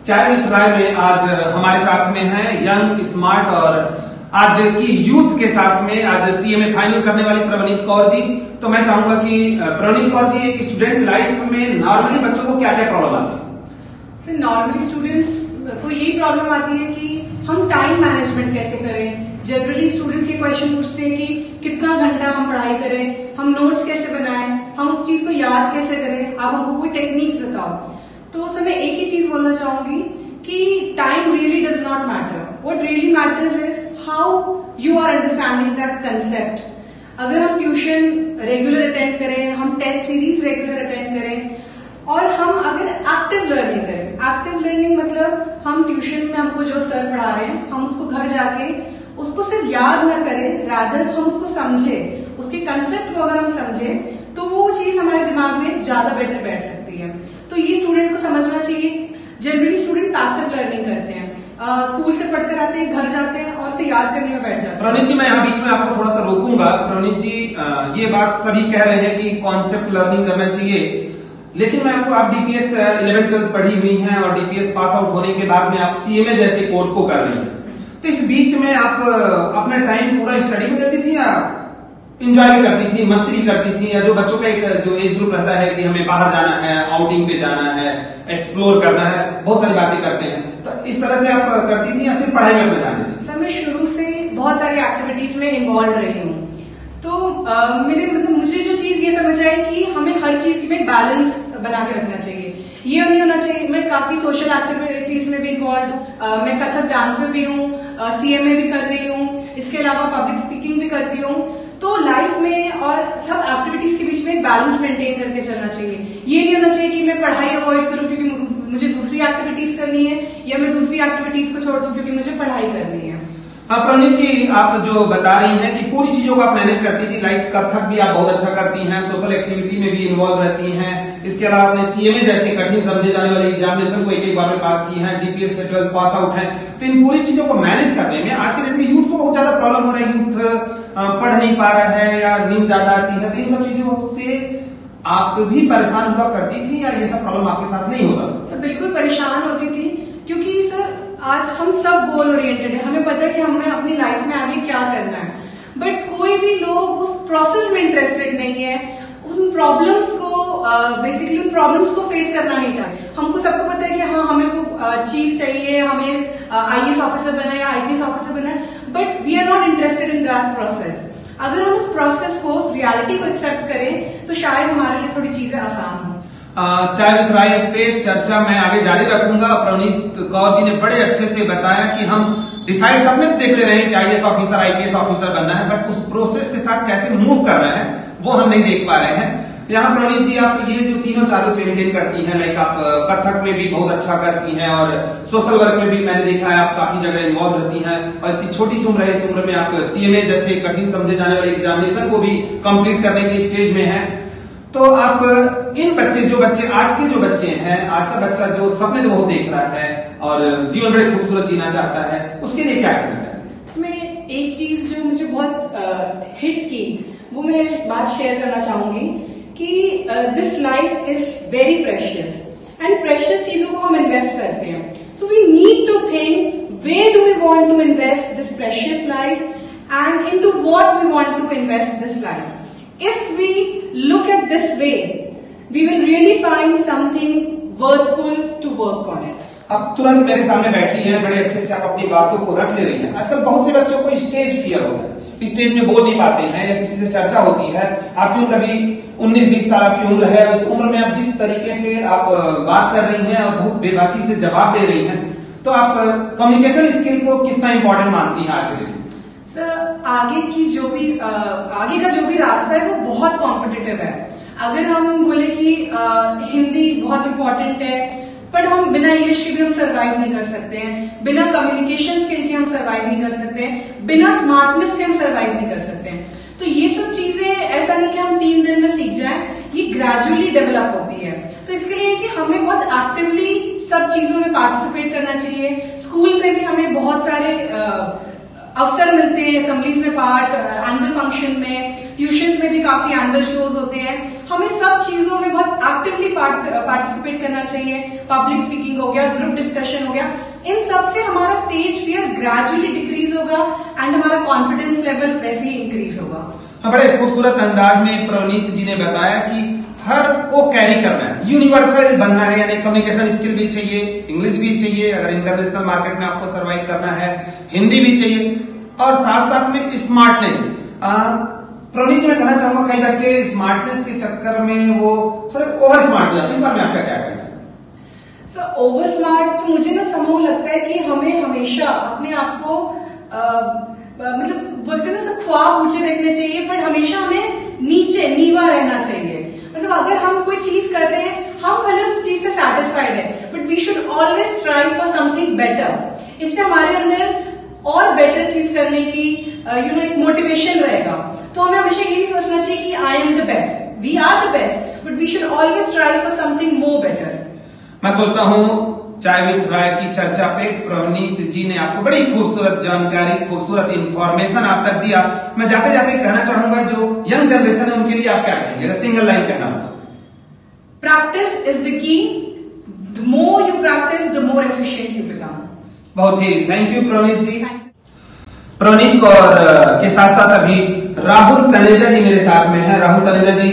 चाय विद राय में आज हमारे साथ में है यंग स्मार्ट और आज की यूथ के साथ में आज सीएमए फाइनल करने वाली प्रवनीत कौर जी। तो मैं चाहूंगा कि प्रवनीत कौर जी, एक स्टूडेंट लाइफ में नॉर्मली बच्चों को क्या क्या प्रॉब्लम आती है? सर, नॉर्मली स्टूडेंट्स को यही प्रॉब्लम आती है कि हम टाइम मैनेजमेंट कैसे करें। जनरली स्टूडेंट्स ये क्वेश्चन पूछते हैं कि कितना घंटा हम पढ़ाई करें, हम नोट्स कैसे बनाएं, हम उस चीज को याद कैसे करें, आप हमको कोई टेक्निक्स बताओ। तो सर मैं एक ही चीज बोलना चाहूंगी कि time really does not matter. What really matters is how you are understanding that concept. अगर हम ट्यूशन रेगुलर अटेंड करें, हम टेस्ट सीरीज रेगुलर अटेंड करें और हम अगर एक्टिव लर्निंग करें, एक्टिव लर्निंग मतलब हम ट्यूशन में हमको जो सर पढ़ा रहे हैं हम उसको घर जाके उसको सिर्फ याद न करें, रादर हम उसको समझें, उसके कंसेप्ट को अगर हम समझें तो वो चीज हमारे दिमाग में ज्यादा बेटर बैठ सकती है। तो ये स्टूडेंट को समझना चाहिए। जनरली स्टूडेंट पैसिव लर्निंग करते हैं, स्कूल से पढ़कर आते हैं, घर जाते हैं और उसे याद करने में बैठ जाते हैं। प्रवनीत जी, मैं यहाँ बीच में आपको थोड़ा सा रोकूंगा। प्रवनीत जी, ये बात सभी कह रहे हैं कि कॉन्सेप्ट लर्निंग करना चाहिए, लेकिन मैं आपको, आप डीपीएस 11th-12th पढ़ी हुई हैं और डीपीएस पास आउट होने के बाद में आप सीएमए जैसे कोर्स को कर रही हैं, तो इस बीच में आप अपना टाइम पूरा स्टडी में देती थी या इंजॉय भी करती थी, मस्ती भी करती थी, या जो बच्चों का एक जो एज ग्रुप रहता है कि हमें बाहर जाना है, आउटिंग पे जाना है, एक्सप्लोर करना है, बहुत सारी बातें करते हैं, तो इस तरह से आप करती थी या सिर्फ पढ़ाई में अपना ध्यान देती थी? सर मैं शुरू से बहुत सारी एक्टिविटीज में इन्वॉल्व रही हूँ। तो मुझे जो चीज ये समझ आई कि हमें हर चीज में बैलेंस बना के रखना चाहिए। ये नहीं होना चाहिए, मैं काफी सोशल एक्टिविटीज में भी इन्वॉल्व हूँ, मैं कथक डांसर भी हूँ, सीएमए भी कर रही हूँ, इसके अलावा पब्लिक स्पीकिंग भी करती हूँ। तो लाइफ में और सब एक्टिविटीज के बीच में एक बैलेंस मेंटेन करके चलना चाहिए। ये नहीं होना चाहिए कि मैं पढ़ाई अवॉइड करूँ क्योंकि मुझे दूसरी एक्टिविटीज करनी है, या मैं दूसरी एक्टिविटीज को छोड़ दूं क्योंकि मुझे पढ़ाई करनी है। हाँ प्रवनीत जी, आप जो बता रही हैं कि पूरी चीजों को आप मैनेज करती थी, लाइक कथक भी आप बहुत अच्छा करती हैं, सोशल एक्टिविटी में भी इन्वॉल्व रहती हैं, इसके अलावा आपने सीएमए जैसे कठिन समझे जाने वाले एग्जामिनेशन को एक बार में पास की है, डीपीएस से 12th पास आउट है। तो इन पूरी चीजों को मैनेज करने में आज के डेट में यूथ को बहुत ज्यादा प्रॉब्लम हो रही है। यूथ पढ़ नहीं पा रहा है या नींद ज्यादा आती है, तो इन सब चीजों से आप भी परेशान हुआ करती थी या ये सब प्रॉब्लम आपके साथ नहीं होता? सर बिल्कुल परेशान होती थी, क्योंकि सर आज हम सब गोल ओरिएंटेड है, हमें पता है कि हमें अपनी लाइफ में आगे क्या करना है, बट कोई भी लोग उस प्रोसेस में इंटरेस्टेड नहीं है, उन प्रॉब्लम्स को बेसिकली उन प्रॉब्लम्स को फेस करना नहीं चाहते। हमको सबको पता है कि हाँ हमें चीज चाहिए, हमें आईएएस ऑफिसर बनना है या आईपीएस ऑफिसर बनना है, but we are not interested in that process. अगर हम उस प्रोसेस को, उस रियलिटी को एक्सेप्ट करें तो शायद हमारे लिए थोड़ी चीजें आसान हो। चाय विद राय पे चर्चा मैं आगे जारी रखूंगा। प्रवनीत कौर जी ने बड़े अच्छे से बताया कि हम डिसाइड सबने देख ले रहे हैं कि आईएएस ऑफिसर, आईपीएस ऑफिसर बनना है, बट उस प्रोसेस के साथ कैसे मूव कर रहे हैं वो हम नहीं देख पा रहे हैं। यहाँ प्रवनीत जी, आप ये जो तीनों चारों मेंटेन करती हैं, लाइक आप कथक में भी बहुत अच्छा करती हैं और सोशल वर्क में भी मैंने देखा है आप काफी जगह इन्वॉल्व रहती हैं, और इतनी छोटी सी उम्र है, इस उम्र में आप सीएमए जैसे कठिन समझे जाने वाले एग्जामिनेशन को भी कंप्लीट करने के स्टेज में हैं। तो आप इन बच्चे, जो बच्चे आज के जो बच्चे हैं, आज का बच्चा जो सपने बहुत देख रहा है और जीवन बड़े खूबसूरत जीना चाहता है, उसके लिए क्या करना चाहिए? इसमें एक चीज जो मुझे बहुत हिट की, वो मैं बात शेयर करना चाहूंगी कि this life is very precious and precious चीजों को हम इन्वेस्ट करते हैं। So we need to think where do we want to invest this precious life and into what we want to invest this life. If we look at this way, we will really find something worthful to work on it. अब तुरंत मेरे सामने बैठी हैं, बड़े अच्छे से आप अपनी बातों को रख ले रही हैं। आजकल बहुत से बच्चों को स्टेज फियर होता है, स्टेज में बोल नहीं पाते हैं या किसी से चर्चा होती है। आपकी उम्र अभी 19-20 साल आपकी उम्र है, उस उम्र में आप जिस तरीके से आप बात कर रही हैं और बहुत बेबाकी से जवाब दे रही हैं, तो आप कम्युनिकेशन स्किल को कितना इंपॉर्टेंट मानती हैं आज के दिन? सर आगे का जो भी रास्ता है वो बहुत कॉम्पिटिटिव है। अगर हम बोले कि हिंदी बहुत इंपॉर्टेंट है, पर हम बिना इंग्लिश के भी हम सरवाइव नहीं कर सकते हैं, बिना कम्युनिकेशन स्किल के हम सरवाइव नहीं कर सकते हैं, बिना स्मार्टनेस के हम सरवाइव नहीं कर सकते हैं। तो ये सब चीजें ऐसा नहीं कि हम 3 दिन में सीख जाएं, ये ग्रेजुअली डेवलप होती है। तो इसके लिए कि हमें बहुत एक्टिवली सब चीजों में पार्टिसिपेट करना चाहिए। स्कूल में भी हमें बहुत सारे अवसर मिलते हैं, असेंबलीज में पार्ट, एनुअल फंक्शन में, ट्यूशंस में भी काफी एनुअल शोज होते हैं, हमें सब चीजों में बहुत एक्टिवली पार्टिसिपेट करना चाहिए। पब्लिक स्पीकिंग हो गया, ग्रुप डिस्कशन हो गया, इन सब से हमारा स्टेज फियर ग्रेजुअली डिक्रीज होगा एंड हमारा कॉन्फिडेंस लेवल वैसे ही इंक्रीज होगा। हाँ, बड़े खूबसूरत अंदाज में प्रवनीत जी ने बताया कि हर को कैरी करना है, यूनिवर्सल बनना है, यानी कम्युनिकेशन स्किल भी चाहिए, इंग्लिश भी चाहिए, अगर इंटरनेशनल मार्केट में आपको सर्वाइव करना है, हिंदी भी चाहिए, और साथ साथ में स्मार्टनेस। प्रवनीत जी, मैं कहना चाहूंगा कई बच्चे स्मार्टनेस के चक्कर में वो थोड़े ओवर स्मार्ट हो जाते हैं, इस बारे में आपका क्या कहना है? सर, ओवर स्मार्ट मुझे ना समूह लगता है कि हमें हमेशा अपने आप को मतलब बोलते हैं ना सर, ख्वाब ऊंचे देखने चाहिए, बट हमेशा हमें नीचे नीवा रहना चाहिए। मतलब अगर हम कोई चीज कर रहे हैं, हम भले उस चीज से सेटिस्फाइड है, but we should always try for something better. इससे हमारे अंदर और बेटर चीज करने की एक मोटिवेशन रहेगा। तो हमें हमेशा ये नहीं सोचना चाहिए कि I am the best, we are the best, but we should always try for something more better. मैं सोचता हूँ चाय विद राय की चर्चा पे प्रवनीत जी ने आपको बड़ी खूबसूरत जानकारी, खूबसूरत इंफॉर्मेशन आप तक दिया। मैं जाते जाते कहना चाहूंगा जो यंग जनरेशन है उनके लिए आप क्या कहेंगे, अगर सिंगल लाइन कहना हो तो? Practice is the key, the more you practice the more efficient you become. बहुत ही थैंक यू प्रवनीत जी। प्रवनीत और के साथ साथ अभी राहुल तनेजा जी मेरे साथ में है। राहुल तनेजा जी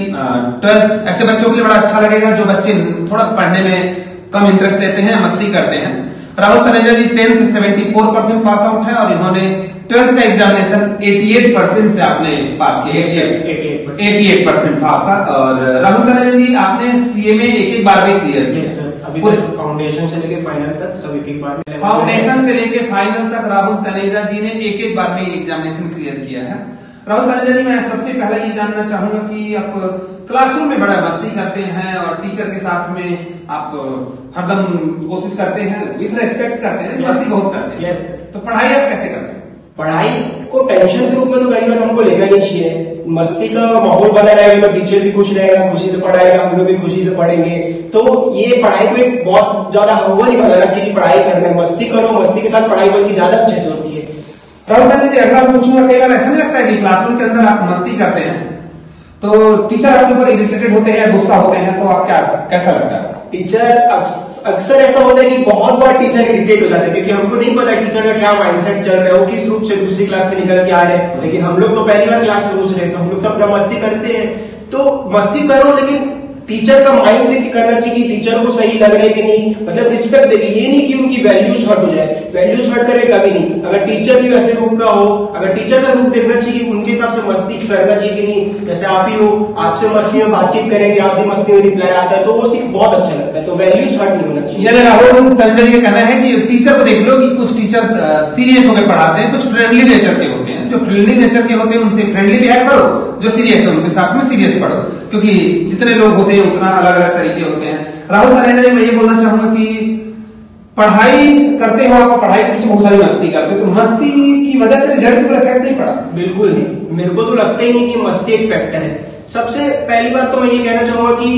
12th, ऐसे बच्चों के लिए बड़ा अच्छा लगेगा जो बच्चे थोड़ा पढ़ने में कम इंटरेस्ट लेते हैं, मस्ती करते हैं। राहुल तनेजा जी 10th 74% पास आउट है और इन्होंने 12th का एग्जामिनेशन 88% से आपने पास किया। 88% था आपका। और राहुल तनेजा जी, आपने सीए में एक बार भी क्लियर किया? अभी तक फाउंडेशन से लेके फाइनल तक सब एक बार में। फाउंडेशन से लेके फाइनल तक राहुल तनेजा जी ने एक बार में एग्जामिनेशन क्लियर किया है। राहुल तनेजा जी, मैं सबसे पहले ये जानना चाहूंगा कि आप क्लासरूम में बड़ा मस्ती करते हैं और टीचर के साथ में आप हरदम कोशिश करते हैं, विथ रेस्पेक्ट करते हैं, मस्ती बहुत करते हैं। यस। तो पढ़ाई आप कैसे करते हैं? पढ़ाई को टेंशन के रूप में तो कई बार हमको लेना नहीं चाहिए। मस्ती का माहौल बना रहेगा तो टीचर भी खुश रहेगा, खुशी से पढ़ाएगा, हम लोग भी खुशी से पढ़ेंगे। तो ये पढ़ाई को एक बहुत ज्यादा हुआ नहीं बनाना चाहिए कि पढ़ाई करना है, मस्ती करो, मस्ती के साथ पढ़ाई बल्कि ज्यादा अच्छे से होती है। राहुल तनेजा जी, अगला पूछूंगा, कई बार ऐसा नहीं लगता है कि क्लासरूम के अंदर आप मस्ती करते हैं तो टीचर आपके ऊपर इरिटेटेड होते हैं, गुस्सा होते हैं, तो आप कैसा लगता है? टीचर अक्सर ऐसा होता है कि बहुत बार टीचर इरिटेट हो जाते हैं क्योंकि हमको नहीं पता टीचर का क्या माइंडसेट चल रहा है, वो किस रूप से दूसरी क्लास से निकल के आ रहे हैं। लेकिन हम लोग तो पहली बार क्लास में घुस रहे हैं तो हम लोग तो अपना मस्ती करते हैं। तो मस्ती करो, लेकिन टीचर का माइंड देख करना चाहिए कि टीचर को सही लग रहा है कि नहीं, मतलब रिस्पेक्ट देगी। ये नहीं कि उनकी वैल्यूज हर्ट हो जाए, वैल्यूज हर्ट करे कभी नहीं। अगर टीचर भी वैसे रूप का हो, अगर टीचर का रूप देखना चाहिए उनके हिसाब से मस्ती करना चाहिए कि नहीं। जैसे आप ही हो, आपसे मस्ती में बातचीत करेंगे, आप भी मस्ती में रिप्लाई आता है तो वो सीख बहुत अच्छा लगता है। तो वैल्यूज हर्ट नहीं होना चाहिए। यानी राहुल तनेजा जी का कहना है कि टीचर को देख लो कि कुछ टीचर्स सीरियस होकर पढ़ाते हैं, कुछ फ्रेंडली नेचर के होते हैं। जो फ्रेंडली नेचर के होते हैं उनसे फ्रेंडली बिहेव करो, जो सीरियस है उनके साथ में सीरियस पढ़ो, क्योंकि जितने लोग होते हैं उतना अलग अलग तरीके होते हैं। राहुल तनेजा जी, मैं ये बोलना चाहूंगा कि पढ़ाई करते हो, आप पढ़ाई के पीछे बहुत सारी मस्ती करते हो, तो मस्ती की वजह से रिजल्ट के ऊपर इफेक्ट नहीं पड़ा? बिल्कुल नहीं, मेरे को तो लगता ही नहीं कि मस्ती एक फैक्टर है। सबसे पहली बात तो मैं ये कहना चाहूंगा कि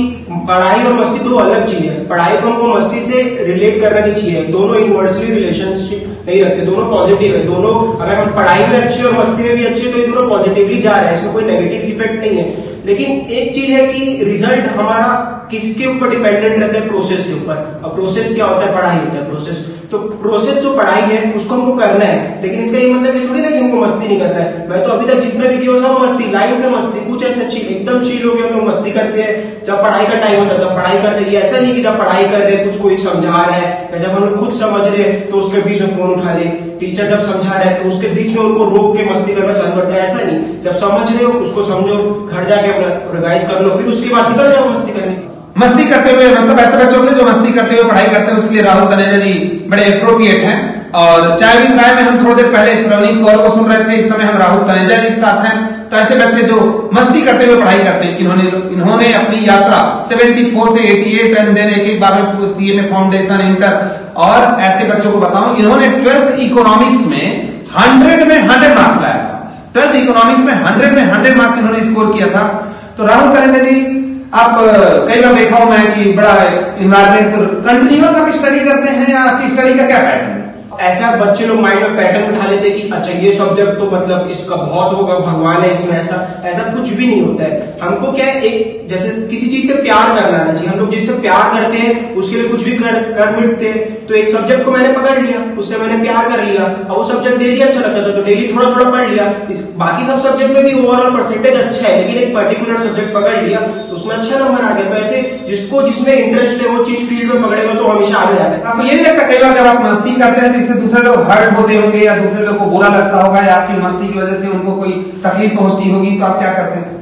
पढ़ाई और मस्ती दो अलग चीज है। पढ़ाई को हमको मस्ती से रिलेट करना नहीं चाहिए, दोनों इनवर्सली रिलेशनशिप नहीं रखते, दोनों पॉजिटिव है। दोनों, अगर हम पढ़ाई में अच्छे और मस्ती में भी अच्छे तो ये दोनों पॉजिटिवली जा रहे हैं, इसमें कोई नेगेटिव इफेक्ट नहीं है। लेकिन एक चीज है कि रिजल्ट हमारा किसके ऊपर डिपेंडेंट रहता है? प्रोसेस के ऊपर। और प्रोसेस क्या होता है? पढ़ाई होता है प्रोसेस। तो प्रोसेस जो पढ़ाई है उसको हमको करना है, लेकिन इसका ये मतलब ये थोड़ी ना कि हमको मस्ती नहीं करना है। मैं तो अभी तक जितना भी किया सब मस्ती, लाइन से मस्ती, कुछ ऐसे एकदम चिल हो गया हम लोग मस्ती करते हैं। जब पढ़ाई का टाइम होता है तब पढ़ाई करते हैं। ऐसा नहीं कि जब पढ़ाई कर रहे कुछ कोई समझा रहा है या जब हम लोग खुद समझ रहे तो उसके बीच में फोन उठा ले। टीचर जब समझा रहे तो उसके बीच में उनको रोक के मस्ती करना चालू करता है, ऐसा नहीं। जब समझ रहे हो उसको समझो, घर जाके अपना रिवाइज कर लो, फिर उसके बाद निकल जाओ मस्ती करने। मस्ती करते हुए, मतलब ऐसे बच्चों के लिए जो मस्ती करते हुए पढ़ाई करते हैं, उसके लिए राहुल तनेजा जी बड़े अप्रोप्रिएट हैं। और चाय विद राय में हम थोड़ी देर पहले प्रवनीत कौर को सुन रहे थे, इस समय हम राहुल तनेजा जी के साथ हैं। तो ऐसे बच्चे जो मस्ती करते हुए पढ़ाई करते हैं, इन्होंने अपनी यात्रा 74 से 88 एंड देन एक बार में सीए में फाउंडेशन, इंटर, और ऐसे बच्चों को बताऊं इन्होंने 12th इकोनॉमिक्स में 100 में 100 मार्क्स लाया था। 12th इकोनॉमिक्स में 100 में 100 मार्क्स इन्होंने स्कोर किया था। तो राहुल तनेजा जी, आप कई बार देखा हूं मैं कि बड़ा इन्वायरमेंट कंटिन्यूअस आप स्टडी करते हैं या आपकी स्टडी का क्या पैटर्न है? ऐसा बच्चे लोग माइंड में पैटर्न उठा लेते कि अच्छा ये सब्जेक्ट तो मतलब इसका बहुत होगा, भगवान है इसमें, ऐसा कुछ भी नहीं होता है। हमको क्या है, एक जैसे किसी चीज से प्यार करना आना चाहिए। हम लोग जिससे प्यार करते हैं उसके लिए कुछ भी कर मिटते हैं। तो एक सब्जेक्ट को मैंने पकड़ लिया, उससे मैंने प्यार कर लिया, और वो सब्जेक्ट डेली अच्छा लगता था तो डेली थोड़ा थोड़ा पढ़ लिया। इस बाकी सब सब्जेक्ट में भी ओवरऑल परसेंटेज अच्छा है, लेकिन एक पर्टिकुलर सब्जेक्ट पकड़ लिया तो उसमें अच्छा नंबर आ गया। तो ऐसे जिसको जिसमें इंटरेस्ट है वो चीज फील्ड में पकड़ेगा तो हमेशा आगे जाता है। आपको ये नहीं लगता कई बार जब आप मस्ती करते हैं तो इससे दूसरे लोग हर्ट होते होंगे, या दूसरे लोग को बुरा लगता होगा, या आपकी मस्ती की वजह से उनको कोई तकलीफ पहुंचती होगी, तो आप क्या करते हैं?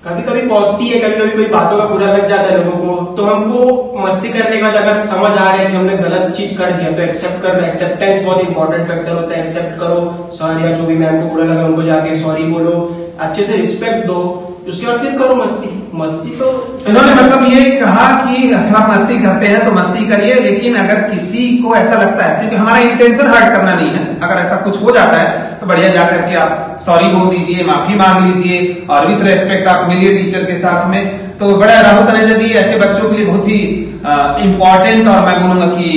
कभी कभी पहुंचती है, कभी कभी कोई बातों का बुरा लग जाता है लोगों को, तो हमको मस्ती करने के बाद अगर समझ आ रहा है कि हमने गलत चीज कर दिया तो एक्सेप्ट करना। एक्सेप्टेंस बहुत इंपॉर्टेंट फैक्टर होता है। एक्सेप्ट करो, सर या जो भी मैम को बुरा लगा उनको जाके सॉरी बोलो, अच्छे से रिस्पेक्ट दो, उसके बाद फिर करो मस्ती। मस्ती तो इन्होंने मतलब ये कहा कि अगर आप मस्ती करते हैं तो मस्ती करिए, लेकिन अगर किसी को ऐसा लगता है, क्योंकि हमारा इंटेंशन हर्ट करना नहीं है, अगर ऐसा कुछ हो जाता है तो बढ़िया जाकर के आप सॉरी बोल दीजिए, माफी मांग लीजिए, और विथ रेस्पेक्ट आप मिलिए टीचर के साथ में। तो बड़ा राहुल तनेजा जी ऐसे बच्चों के लिए बहुत ही इंपॉर्टेंट और मैं बोलूंगा कि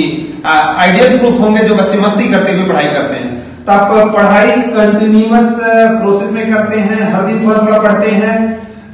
आइडियल प्रूफ होंगे जो बच्चे मस्ती करते हुए पढ़ाई करते हैं। तो आप पढ़ाई कंटिन्यूअस प्रोसेस में करते हैं, हर दिन थोड़ा थोड़ा पढ़ते हैं,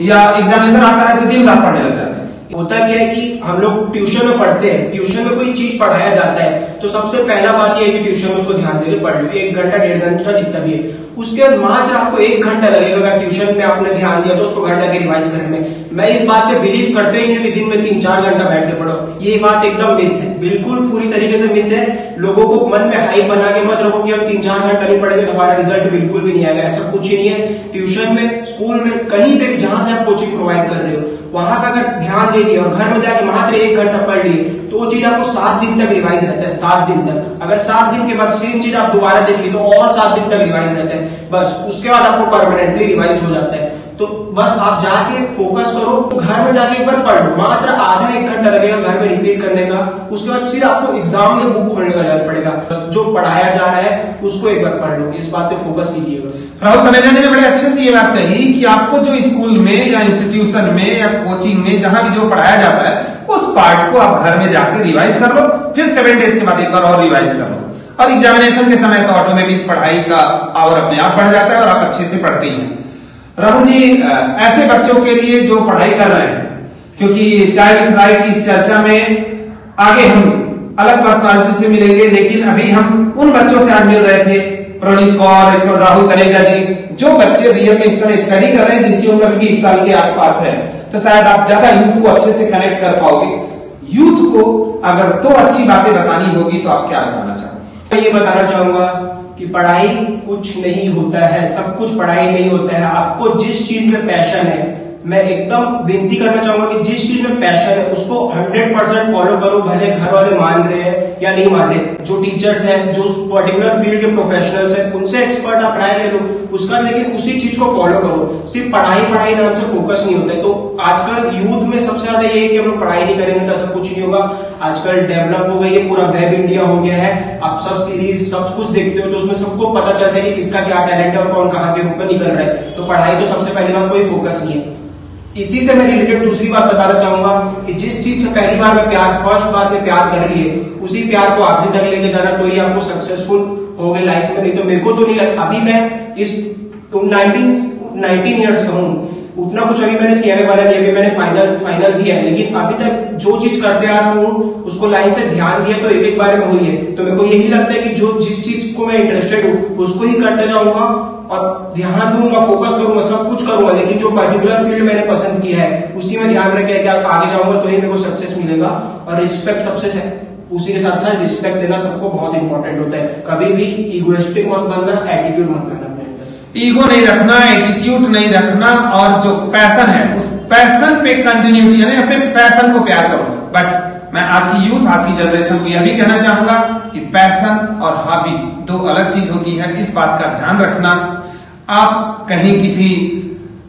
या एग्जामिनेशन आता है तो दिन रात पढ़ने लग जाते हैं? होता क्या है कि हम लोग ट्यूशन में पढ़ते हैं, ट्यूशन में कोई चीज पढ़ाया जाता है तो सबसे पहला बात यह है कि ट्यूशन में उसको ध्यान देकर पढ़ लो, 1 घंटा 1.5 घंटा जितना भी है। उसके बाद मात्र आपको 1 घंटा लगेगा अगर ट्यूशन में आपने ध्यान दिया तो उसको घर जाके रिवाइज करने में। मैं इस बात पे बिलीव करते ही नहीं कि दिन में 3-4 घंटा बैठ के पढ़ो, ये बात एकदम मिथ है, बिल्कुल पूरी तरीके से मिथ है। लोगों को मन में हाइप बना के मत रखो कि हम 3-4 घंटा नहीं पढ़ेंगे तो हमारा रिजल्ट बिल्कुल भी नहीं आएगा, ऐसा कुछ ही नहीं है। ट्यूशन में, स्कूल में, कहीं पे भी जहां से आप कोचिंग प्रोवाइड कर रहे हो वहां का अगर ध्यान दे दिया और घर में जाके मात्र 1 घंटा पढ़ लिए तो वो चीज आपको 7 दिन तक रिवाइज रहता है। 7 दिन तक, अगर 7 दिन के बाद सेम चीज आप दोबारा देख ली तो और 7 दिन तक रिवाइज रहता है, बस उसके बाद आपको परमानेंटली रिवाइज हो जाता है। तो बस आप जाके फोकस करो, घर में जाके एक बार पढ़ लो, मात्र आधा 1 घंटा लगेगा घर में रिपीट करने का। उसके बाद फिर आपको एग्जाम में बुक खोलने का जरूरत पड़ेगा, जो पढ़ाया जा रहा है उसको एक बार पढ़ लो, इस बात पे फोकस कीजिएगा। राहुल तनेजा जी ने बड़े अच्छे से ये बात कही कि आपको जो स्कूल में या इंस्टीट्यूशन में या कोचिंग में जहां भी जो पढ़ाया जाता है उस पार्ट को आप घर में जाके रिवाइज कर लो, फिर 7 डेज के बाद एक बार और रिवाइज कर लो, और एग्जामिनेशन के समय तो ऑटोमेटिक पढ़ाई का आवर अपने आप बढ़ जाता है और आप अच्छे से पढ़ते ही हैं। राहुल जी, ऐसे बच्चों के लिए जो पढ़ाई कर रहे हैं, क्योंकि चाइल्ड विद राइट की इस चर्चा में आगे हम अलग पर्सनालिटी से मिलेंगे, लेकिन अभी हम उन बच्चों से आज मिल रहे थे, प्रणीत कौर, इसके बाद राहुल तनेजा जी, जो बच्चे रियल में इस समय स्टडी कर रहे हैं, जिनकी उम्र अभी 20 साल के आसपास है। तो शायद आप ज्यादा यूथ को अच्छे से कनेक्ट कर पाओगे। यूथ को अगर 2 अच्छी बातें बतानी होगी तो आप क्या बताना चाहोगे? मैं ये बताना चाहूंगा कि पढ़ाई कुछ नहीं होता है, सब कुछ पढ़ाई नहीं होता है। आपको जिस चीज में पैशन है, मैं एकदम विनती करना चाहूंगा कि जिस चीज में पैशन है उसको 100% फॉलो करो, भले घर वाले मान रहे हैं या नहीं मान रहे। जो टीचर्स हैं, जो पर्टिकुलर फील्ड के प्रोफेशनल्स हैं, उनसे एक्सपर्ट आप राय ले लो उसका, लेकिन उसी चीज को फॉलो करो। सिर्फ पढ़ाई नाम से फोकस नहीं होता है। तो आजकल यूथ में सबसे ज्यादा ये है कि हम लोग पढ़ाई नहीं करेंगे तो ऐसा कुछ नहीं होगा। आजकल डेवलप हो गई है, पूरा वेब इंडिया हो गया है, आप सब सीरीज सब कुछ देखते हो तो उसमें सबको पता चलता है कि किसका क्या टैलेंट है और कौन कहाँ के रूप में निकल रहा है। तो पढ़ाई तो सबसे पहली बात कोई फोकस नहीं है। इसी से मैं रिलेटेड दूसरी बात बताना चाहूंगा कि जिस चीज से पहली बार में प्यार, फर्स्ट बार में प्यार कर लिए, उसी प्यार को आखिरी तक लेके जाना तो ही आपको सक्सेसफुल हो गए लाइफ में। नहीं तो मेरे को तो नहीं लगता, अभी मैं इस 19 ईयर्स का हूँ, उतना कुछ अभी मैंने सीएमए वाला दिया, अभी मैंने फाइनल दिया है, लेकिन अभी तक जो चीज करते आ रहा हूँ उसको लाइन से ध्यान दिया तो एक बार में हुई है। तो मेरे को यही लगता है कि जो जिस चीज को मैं इंटरेस्टेड हूँ उसको ही करते जाऊंगा और ध्यान दूंगा, फोकस करूंगा, सब कुछ करूंगा, लेकिन जो पर्टिकुलर फील्ड मैंने पसंद किया है उसी में ध्यान रखे कि आगे जाऊंगा तो ही मेरे को सक्सेस मिलेगा। और रिस्पेक्ट सबसे उसी के साथ साथ रिस्पेक्ट देना सबको बहुत इंपॉर्टेंट होता है। कभी भी इगोइस्टिक मत बनना, एटीट्यूड मत करना, ईगो नहीं रखना, एटीट्यूड नहीं रखना, और जो पैशन है उस पैशन पे कंटिन्यूटी, यानी अपने पैशन को प्यार करो। बट मैं आज की यूथ, आज की जनरेशन को यह भी कहना चाहूंगा कि पैशन और हॉबी 2 अलग चीज होती है, इस बात का ध्यान रखना। आप कहीं किसी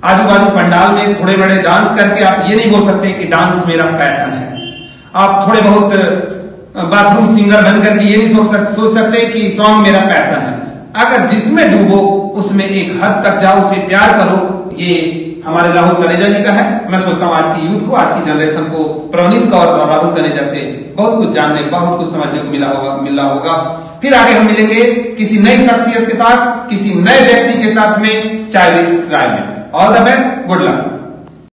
आजू बाजू पंडाल में थोड़े बड़े डांस करके आप ये नहीं बोल सकते कि डांस मेरा पैशन है। आप थोड़े बहुत बाथरूम सिंगर बनकर के ये नहीं सोच सकते कि सॉन्ग मेरा पैशन है। अगर जिसमें डूबो उसमें एक हद तक जाओ, उसे प्यार करो, ये हमारे राहुल तनेजा जी का है। मैं सोचता हूँ आज की यूथ को, आज की जनरेशन को प्रवनीत कौर और राहुल तनेजा से बहुत कुछ जानने, बहुत कुछ समझने को मिला होगा। फिर आगे हम मिलेंगे किसी नई शख्सियत के साथ, किसी नए व्यक्ति के साथ में चाय विद राय में। All the best, good luck.